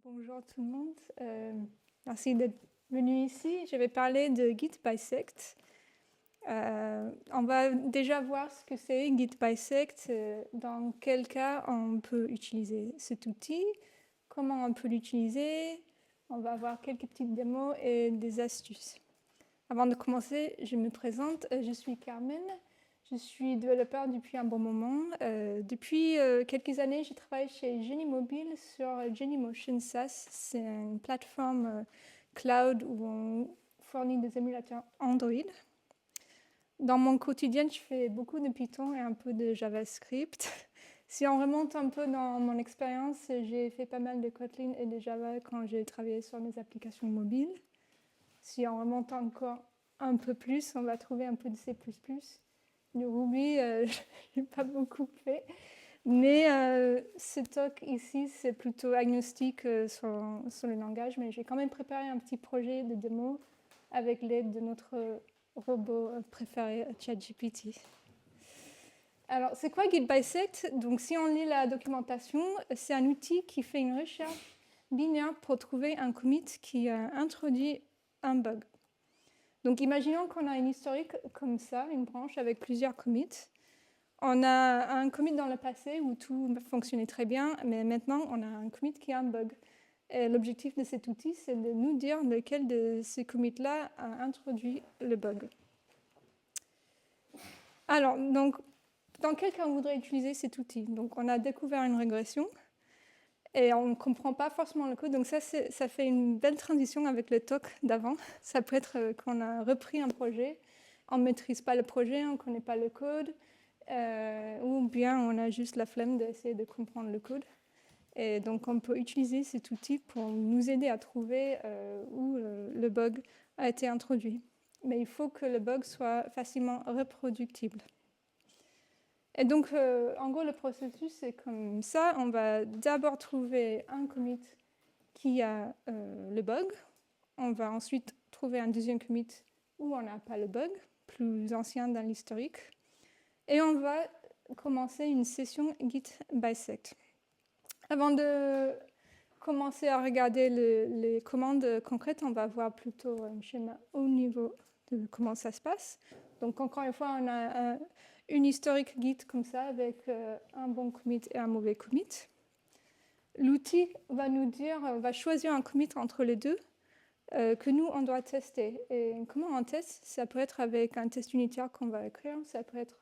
Bonjour tout le monde. Merci d'être venu ici. Je vais parler de Git Bisect. On va déjà voir ce que c'est Git Bisect, dans quel cas on peut utiliser cet outil, comment on peut l'utiliser. On va voir quelques petites démos et des astuces. Avant de commencer, je me présente. Je suis Carmen. Je suis développeur depuis un bon moment. Depuis quelques années, je travaille chez Geniemobil sur Geniemotion SaaS. C'est une plateforme cloud où on fournit des émulateurs Android. Dans mon quotidien, je fais beaucoup de Python et un peu de JavaScript. Si on remonte un peu dans mon expérience, j'ai fait pas mal de Kotlin et de Java quand j'ai travaillé sur mes applications mobiles. Si on remonte encore un peu plus, on va trouver un peu de C++. Du Ruby, je n'ai pas beaucoup fait. Mais ce talk ici, c'est plutôt agnostique sur le langage. Mais j'ai quand même préparé un petit projet de démo avec l'aide de notre robot préféré, ChatGPT. Alors, c'est quoi Git Bisect? Donc, si on lit la documentation, c'est un outil qui fait une recherche binaire pour trouver un commit qui introduit un bug. Donc, imaginons qu'on a une historique comme ça, une branche avec plusieurs commits. On a un commit dans le passé où tout fonctionnait très bien, mais maintenant, on a un commit qui a un bug. Et l'objectif de cet outil, c'est de nous dire lequel de ces commits-là a introduit le bug. Alors, donc, dans quel cas on voudrait utiliser cet outil? Donc, on a découvert une régression et on ne comprend pas forcément le code. Donc, ça fait une belle transition avec le talk d'avant. Ça peut être qu'on a repris un projet, on ne maîtrise pas le projet, on ne connaît pas le code, ou bien on a juste la flemme d'essayer de comprendre le code. Et donc, on peut utiliser cet outil pour nous aider à trouver où le bug a été introduit. Mais il faut que le bug soit facilement reproductible. Et donc, en gros, le processus, c'est comme ça. On va d'abord trouver un commit qui a le bug. On va ensuite trouver un deuxième commit où on n'a pas le bug, plus ancien dans l'historique. Et on va commencer une session Git Bisect. Avant de commencer à regarder les commandes concrètes, on va voir plutôt un schéma au niveau de comment ça se passe. Donc, encore une fois, on a une historique Git comme ça, avec un bon commit et un mauvais commit. L'outil va nous dire, va choisir un commit entre les deux que nous, on doit tester. Et comment on teste? Ça peut être avec un test unitaire qu'on va écrire, ça peut être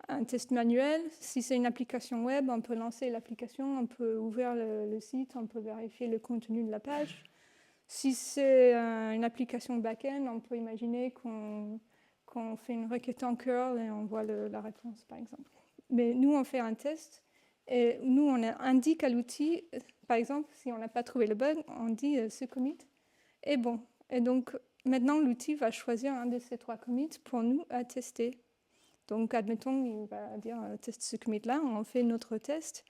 un test manuel. Si c'est une application web, on peut lancer l'application, on peut ouvrir le site, on peut vérifier le contenu de la page. Si c'est une application back-end, on peut imaginer qu'on fait une requête en curl et on voit la réponse, par exemple. Mais nous, on fait un test et nous, on indique à l'outil, par exemple, si on n'a pas trouvé le bug, on dit ce commit est bon. Et donc, maintenant, l'outil va choisir un de ces trois commits pour nous à tester. Donc, admettons, il va dire teste ce commit-là, on fait notre test.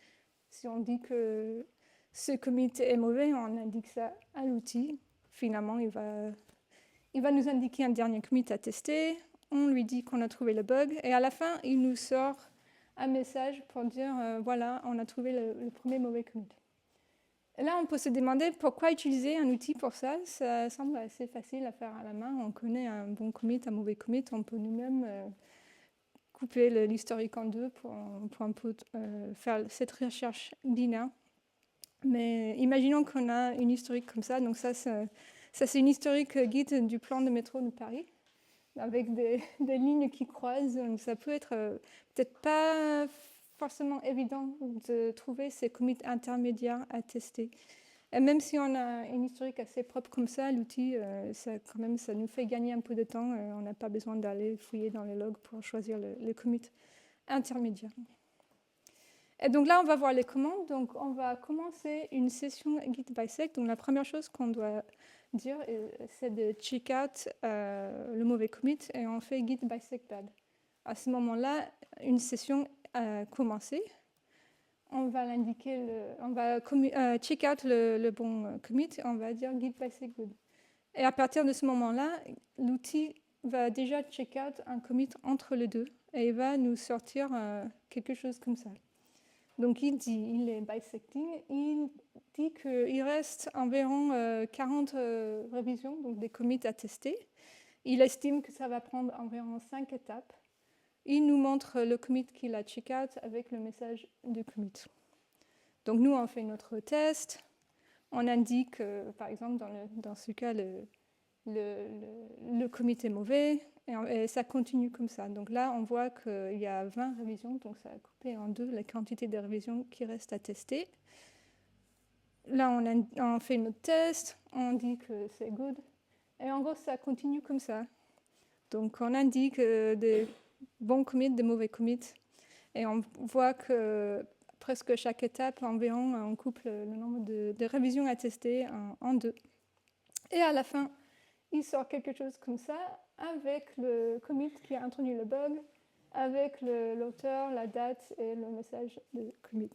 Si on dit que ce commit est mauvais, on indique ça à l'outil. Finalement, il va nous indiquer un dernier commit à tester. On lui dit qu'on a trouvé le bug. Et à la fin, il nous sort un message pour dire voilà, on a trouvé le premier mauvais commit. Et là, on peut se demander pourquoi utiliser un outil pour ça. Ça semble assez facile à faire à la main. On connaît un bon commit, un mauvais commit. On peut nous-mêmes couper l'historique en deux pour un peu faire cette recherche binaire. Mais imaginons qu'on a une historique comme ça. Donc ça c'est une historique Git du plan de métro de Paris, avec des lignes qui croisent. Donc ça peut être peut-être pas forcément évident de trouver ces commits intermédiaires à tester. Et même si on a une historique assez propre comme ça, l'outil, quand même, ça nous fait gagner un peu de temps. On n'a pas besoin d'aller fouiller dans les logs pour choisir le commit intermédiaire. Et donc là, on va voir les commandes. Donc, on va commencer une session Git Bisect. Donc, la première chose qu'on doit dire, c'est de check out le mauvais commit et on fait Git Bisect bad. À ce moment-là, une session a commencé. On va l'indiquer, on va check out le bon commit et on va dire Git Bisect good. Et à partir de ce moment-là, l'outil va déjà check out un commit entre les deux et il va nous sortir quelque chose comme ça. Donc il est bisecting, il dit qu'il reste environ 40 révisions, donc des commits à tester. Il estime que ça va prendre environ 5 étapes. Il nous montre le commit qu'il a check-out avec le message du commit. Donc nous, on fait notre test. On indique, par exemple, dans ce cas, le commit est mauvais, et ça continue comme ça. Donc là, on voit qu'il y a 20 révisions, donc ça a coupé en deux la quantité de révisions qui reste à tester. Là, on fait notre test, on dit que c'est good, et en gros, ça continue comme ça. Donc on indique des bons commits, des mauvais commits, et on voit que presque chaque étape, environ, on coupe le nombre de révisions à tester en deux. Et à la fin, il sort quelque chose comme ça, avec le commit qui a introduit le bug, avec l'auteur, la date et le message de commit.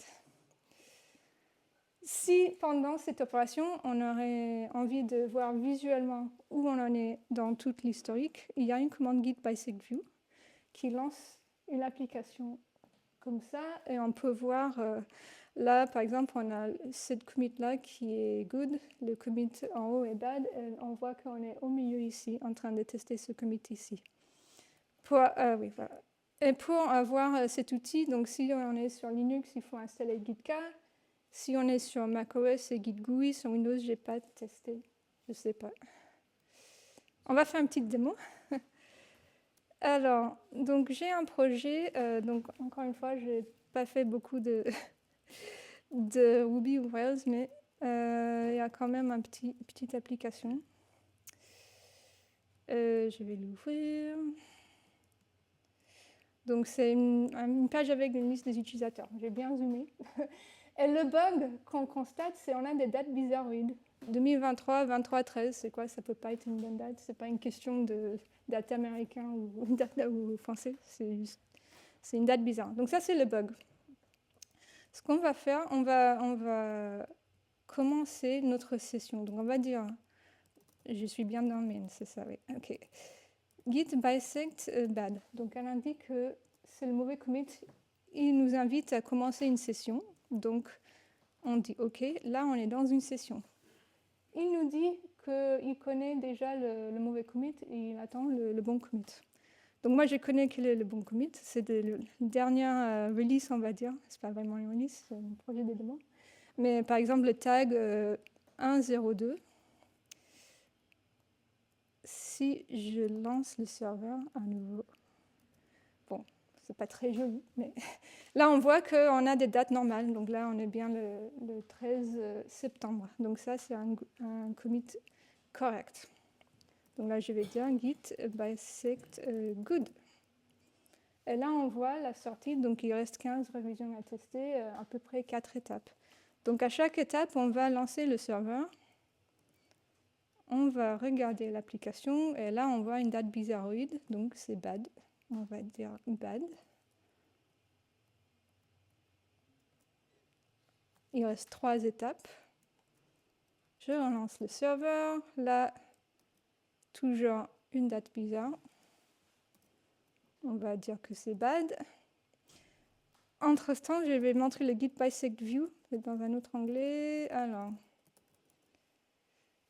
Si pendant cette opération, on aurait envie de voir visuellement où on en est dans toute l'historique, il y a une commande git bisectView qui lance une application comme ça, et on peut voir là, par exemple, on a cette commit-là qui est good, le commit en haut est bad, et on voit qu'on est au milieu ici, en train de tester ce commit ici. Oui, voilà. Et pour avoir cet outil, donc si on est sur Linux, il faut installer gitk. Si on est sur macOS, c'est gitGUI. Sur Windows, je n'ai pas testé, je ne sais pas. On va faire une petite démo. Alors, donc j'ai un projet, donc encore une fois, je n'ai pas fait beaucoup de Ruby ou Rails, mais il y a quand même une petite application. Je vais l'ouvrir. Donc c'est une page avec une liste des utilisateurs. J'ai bien zoomé. Et le bug qu'on constate, c'est qu'on a des dates bizarroïdes. 2023, 23, 13, c'est quoi? Ça ne peut pas être une bonne date. Ce n'est pas une question de date américain ou français. C'est une date bizarre. Donc ça, c'est le bug. Ce qu'on va faire, on va commencer notre session. Donc on va dire, je suis bien dans main, c'est ça, oui. OK. Git bisect bad. Donc elle indique que c'est le mauvais commit. Il nous invite à commencer une session. Donc on dit OK, là on est dans une session. Il nous dit qu'il connaît déjà le mauvais commit et il attend le bon commit. Donc moi je connais quel est le bon commit. C'est la dernière release, on va dire. C'est pas vraiment une release, c'est un projet de démo. Mais par exemple le tag 1.0.2. Si je lance le serveur à nouveau, bon, c'est pas très joli, mais là on voit qu'on a des dates normales. Donc là on est bien le 13 septembre. Donc ça c'est un commit correct. Donc là je vais dire git bisect good. Et là on voit la sortie, donc il reste 15 révisions à tester, à peu près 4 étapes. Donc à chaque étape on va lancer le serveur. On va regarder l'application et là on voit une date bizarroïde, donc c'est bad. On va dire bad. Il reste 3 étapes. Je relance le serveur. Là, toujours une date bizarre. On va dire que c'est bad. Entre-temps, je vais montrer le git bisectView dans un autre onglet. Alors.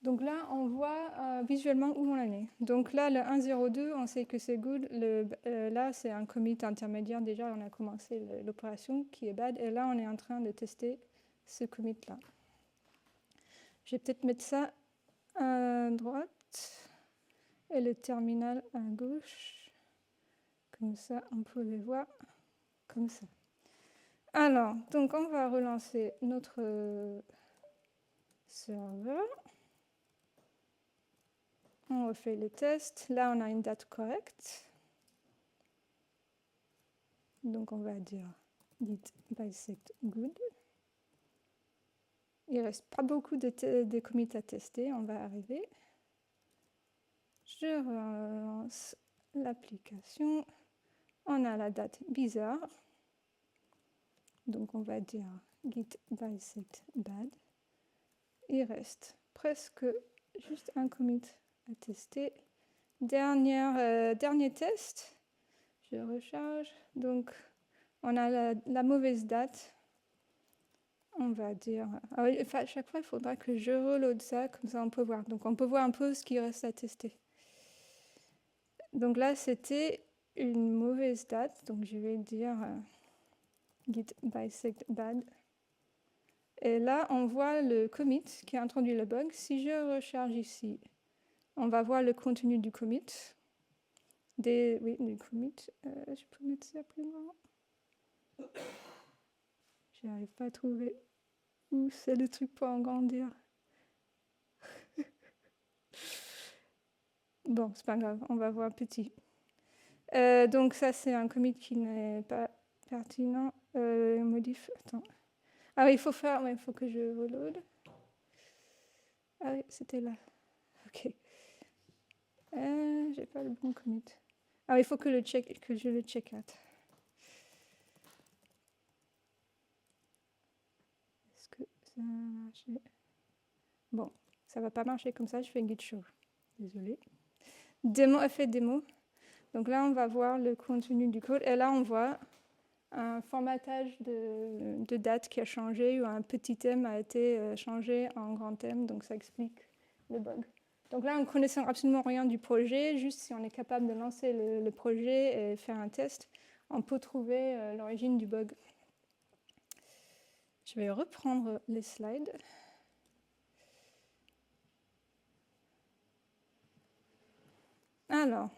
Donc là, on voit visuellement où on en est. Donc là, le 1.0.2, on sait que c'est good. Là, c'est un commit intermédiaire. Déjà, on a commencé l'opération qui est bad. Et là, on est en train de tester ce commit-là. Je vais peut-être mettre ça à droite et le terminal à gauche. Comme ça, on peut les voir comme ça. Alors, donc on va relancer notre serveur. On refait les tests. Là, on a une date correcte. Donc, on va dire git bisect good. Il ne reste pas beaucoup de commits à tester. On va arriver. Je relance l'application. On a la date bizarre. Donc, on va dire git bisect bad. Il reste presque juste un commit à tester. Dernier test. Je recharge. Donc, on a la mauvaise date. on va dire... Ah oui, enfin, à chaque fois, il faudra que je reload ça, comme ça on peut voir. Donc on peut voir un peu ce qui reste à tester. Donc là, c'était une mauvaise date, donc je vais dire git bisect bad. Et là, on voit le commit qui a introduit le bug. Si je recharge ici, on va voir le contenu du commit. Oui, du commit. Je peux mettre ça plus grand. Je n'arrive pas à trouver où c'est le truc pour agrandir. Bon, c'est pas grave, on va voir petit. Donc ça, c'est un commit qui n'est pas pertinent. Modif, attends. Ah oui, il faut faire, il faut que je reload. Ah oui, c'était là. Ok. J'ai pas le bon commit. Ah oui, il faut que je le check out. Est-ce que ça va marcher? Bon, ça va pas marcher comme ça, je fais git show. Désolée. Démo effet démo. Donc là, on va voir le contenu du code. Et là, on voit un formatage de date qui a changé ou un petit thème a été changé en grand thème. Donc ça explique le bug. Donc là, en connaissant absolument rien du projet, juste si on est capable de lancer le projet et faire un test, on peut trouver l'origine du bug. Je vais reprendre les slides. Alors,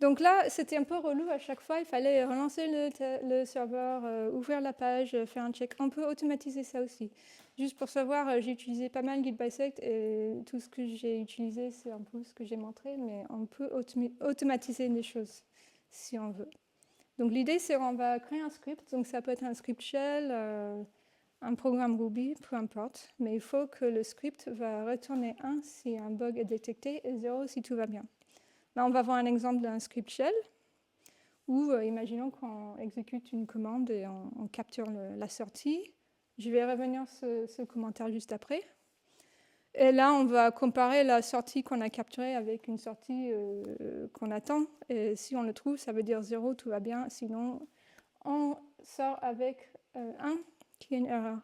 donc là, c'était un peu relou à chaque fois. Il fallait relancer le serveur, ouvrir la page, faire un check. On peut automatiser ça aussi. Juste pour savoir, j'ai utilisé pas mal Git Bisect et tout ce que j'ai utilisé, c'est un peu ce que j'ai montré, mais on peut automatiser des choses si on veut. Donc l'idée, c'est qu'on va créer un script. Donc ça peut être un script shell, un programme Ruby, peu importe. Mais il faut que le script va retourner 1 si un bug est détecté et 0 si tout va bien. Là, on va voir un exemple d'un script shell où, imaginons qu'on exécute une commande et on capture la sortie. Je vais revenir ce commentaire juste après. Et là, on va comparer la sortie qu'on a capturée avec une sortie qu'on attend. Et si on le trouve, ça veut dire 0, tout va bien. Sinon, on sort avec 1, qui est une erreur.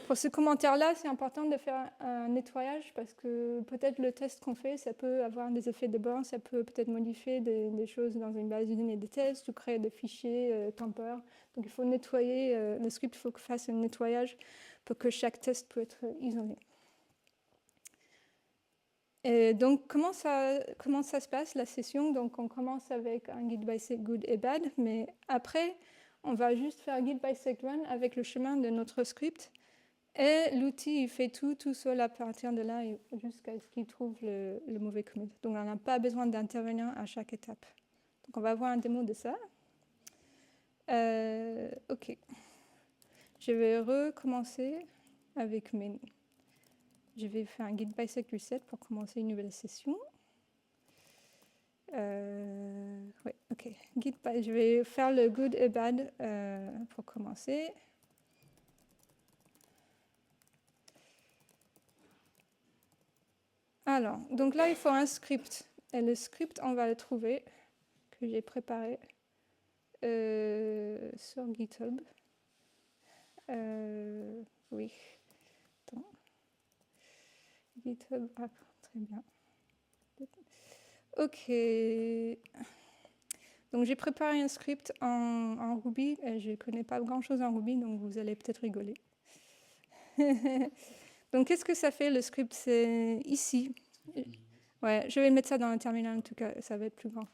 Pour ce commentaire-là, c'est important de faire un nettoyage parce que peut-être le test qu'on fait, ça peut avoir des effets de bord, ça peut peut-être modifier des choses dans une base de données de tests ou créer des fichiers temporaires. Donc il faut nettoyer, le script, il faut qu'il fasse un nettoyage pour que chaque test peut être isolé. Et donc, comment ça se passe, la session? Donc, on commence avec un git bisect good et bad, mais après, on va juste faire git bisect run avec le chemin de notre script. Et l'outil, il fait tout seul à partir de là jusqu'à ce qu'il trouve le mauvais commit. Donc, on n'a pas besoin d'intervenir à chaque étape. Donc, on va voir un démo de ça. OK. Je vais recommencer avec mes... Je vais faire un git bisect reset pour commencer une nouvelle session. Oui, OK. Je vais faire le good et bad pour commencer. Alors, donc là, il faut un script. Et le script, on va le trouver, que j'ai préparé sur GitHub. Oui. Attends. GitHub, ah, très bien. OK. Donc, j'ai préparé un script en Ruby. Et je ne connais pas grand-chose en Ruby, donc vous allez peut-être rigoler. Donc, qu'est-ce que ça fait, le script? C'est ici. Ouais, je vais mettre ça dans le terminal, en tout cas, ça va être plus grand.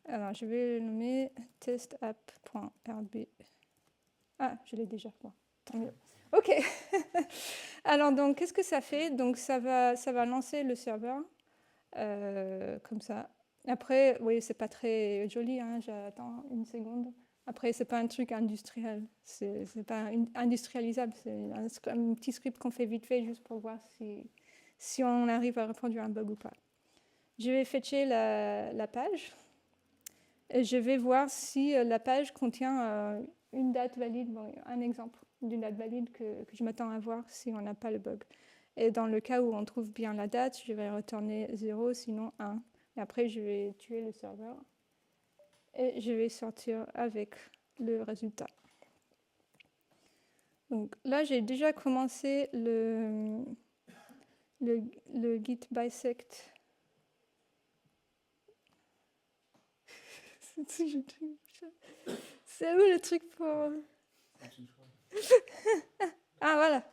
Alors, je vais le nommer testapp.rb. Ah, je l'ai déjà, bon, tant mieux. OK. Alors, donc, qu'est-ce que ça fait? Donc, ça va lancer le serveur, comme ça. Après, oui, c'est pas très joli, hein, j'attends une seconde. Après, c'est pas un truc industriel, c'est pas industrialisable, c'est un petit script qu'on fait vite fait juste pour voir si on arrive à reproduire un bug ou pas. Je vais fetcher la page et je vais voir si la page contient une date valide, bon, un exemple d'une date valide que je m'attends à voir si on n'a pas le bug. Et dans le cas où on trouve bien la date, je vais retourner 0, sinon 1. Et après, je vais tuer le serveur et je vais sortir avec le résultat. Donc là, j'ai déjà commencé le git bisect. C'est où le truc pour... Ah, voilà.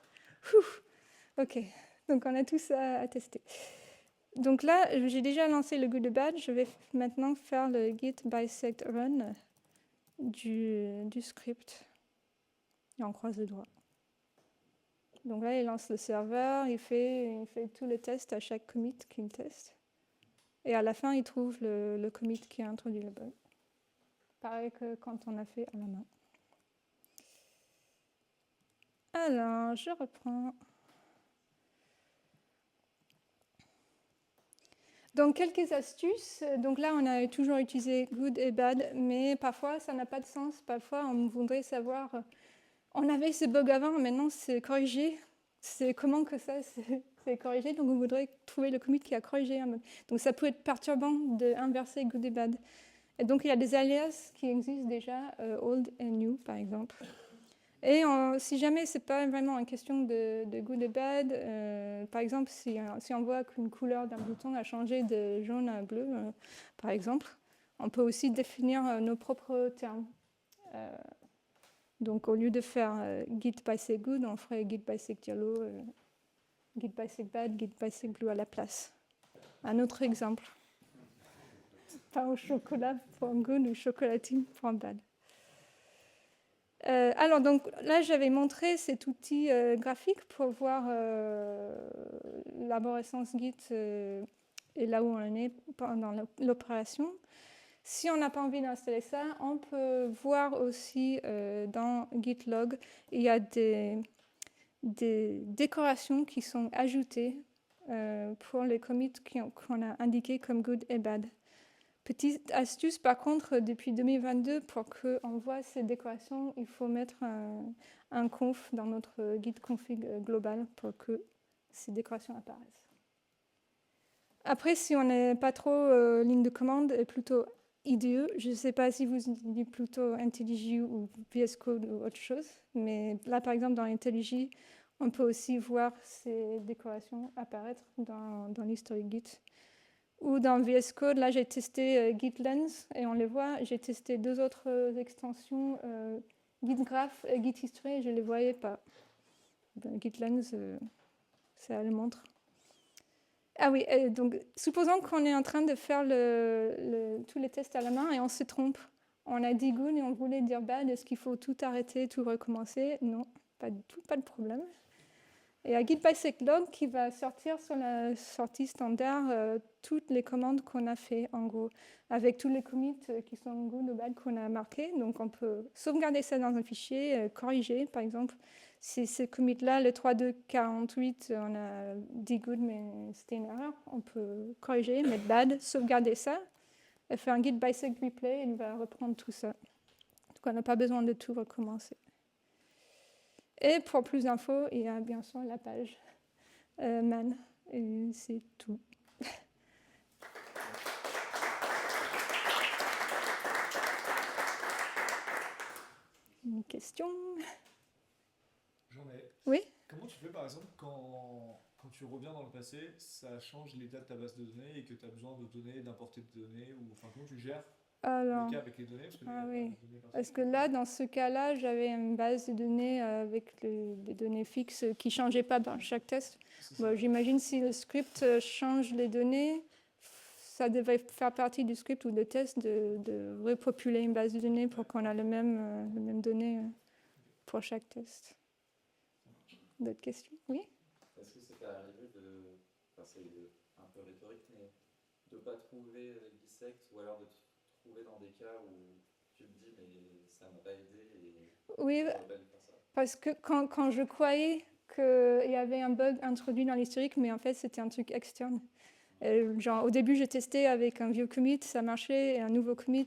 Ok, donc on a tout ça à tester. Donc là, j'ai déjà lancé le good et bad. Je vais maintenant faire le git bisect run du script. Et on croise les doigts. Donc là, il lance le serveur, il fait tous les tests à chaque commit qu'il teste. Et à la fin, il trouve le commit qui a introduit le bug. Pareil que quand on a fait à la main. Alors, je reprends. Donc, quelques astuces. Donc là, on a toujours utilisé good et bad, mais parfois, ça n'a pas de sens. Parfois, on voudrait savoir, on avait ce bug avant, maintenant, c'est corrigé. C'est comment que ça, c'est corrigé. Donc, on voudrait trouver le commit qui a corrigé un bug. Donc, ça peut être perturbant d'inverser good et bad. Et donc, il y a des alias qui existent déjà, old et new, par exemple. Et si jamais ce n'est pas vraiment une question de good et bad, par exemple, si on voit qu'une couleur d'un bouton a changé de jaune à bleu, par exemple, on peut aussi définir nos propres termes. Donc, au lieu de faire git bisect good, on ferait git bisect yellow, git bisect bad, git bisect blue à la place. Un autre exemple. Pain au chocolat pour good ou chocolatine pour bad. Alors, donc là, j'avais montré cet outil graphique pour voir l'arborescence Git et là où on en est pendant l'opération. Si on n'a pas envie d'installer ça, on peut voir aussi dans GitLog, il y a des décorations qui sont ajoutées pour les commits qu'on a indiqués comme good et bad. Petite astuce, par contre, depuis 2022, pour qu'on voit ces décorations, il faut mettre un conf dans notre guide config global pour que ces décorations apparaissent. Après, si on n'est pas trop ligne de commande et plutôt IDE, je ne sais pas si vous dites plutôt IntelliJ ou VS Code ou autre chose, mais là, par exemple, dans IntelliJ, on peut aussi voir ces décorations apparaître dans l'historique Git. Ou dans VS Code, là j'ai testé GitLens et on les voit. J'ai testé deux autres extensions, GitGraph et GitHistory, et je ne les voyais pas. Ben, GitLens, ça le montre. Ah oui, donc supposons qu'on est en train de faire tous les tests à la main et on se trompe. On a dit good et on voulait dire bad. Est-ce qu'il faut tout arrêter, tout recommencer? Non, pas du tout, pas de problème. Et il y a git bisect log qui va sortir sur la sortie standard toutes les commandes qu'on a fait en gros, avec tous les commits qui sont good ou bad qu'on a marqués. Donc on peut sauvegarder ça dans un fichier, corriger par exemple. Si ce commit-là, le 3248, on a dit good mais c'était une erreur, on peut corriger, mettre bad, sauvegarder ça, et faire un git bisect replay, il va reprendre tout ça. Donc on n'a pas besoin de tout recommencer. Et pour plus d'infos, il y a bien sûr la page man. Et c'est tout. Une question? J'en ai. Oui? Comment tu fais par exemple quand tu reviens dans le passé, ça change l'état de ta base de données et que tu as besoin de données, d'importer des données, ou enfin comment tu gères Alors, le cas avec les données parce que ah là, oui. des données Parce que là, dans ce cas-là, j'avais une base de données avec des données fixes qui ne changeaient pas dans chaque test. Bon, j'imagine si le script change les données, ça devait faire partie du script ou de test de repopuler une base de données pour qu'on ait les mêmes données pour chaque test. D'autres questions? Oui? Est-ce que c'est arrivé de, enfin c'est un peu rhétorique, mais de ne pas trouver bisect ou alors de te trouver dans des cas où tu te dis mais ça m'a pas aidé et Oui, j'aurais pas dû faire ça. parce que quand je croyais qu'il y avait un bug introduit dans l'historique, mais en fait c'était un truc externe. Genre, au début, j'ai testé avec un vieux commit, ça marchait, et un nouveau commit,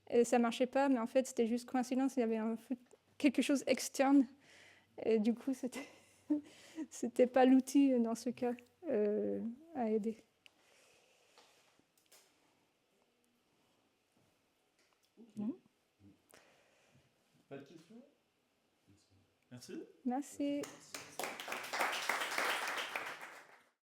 et ça marchait pas, mais en fait, c'était juste coïncidence, il y avait quelque chose externe, et du coup, c'était pas l'outil dans ce cas à aider. Pas de questions? Merci. Merci. Merci.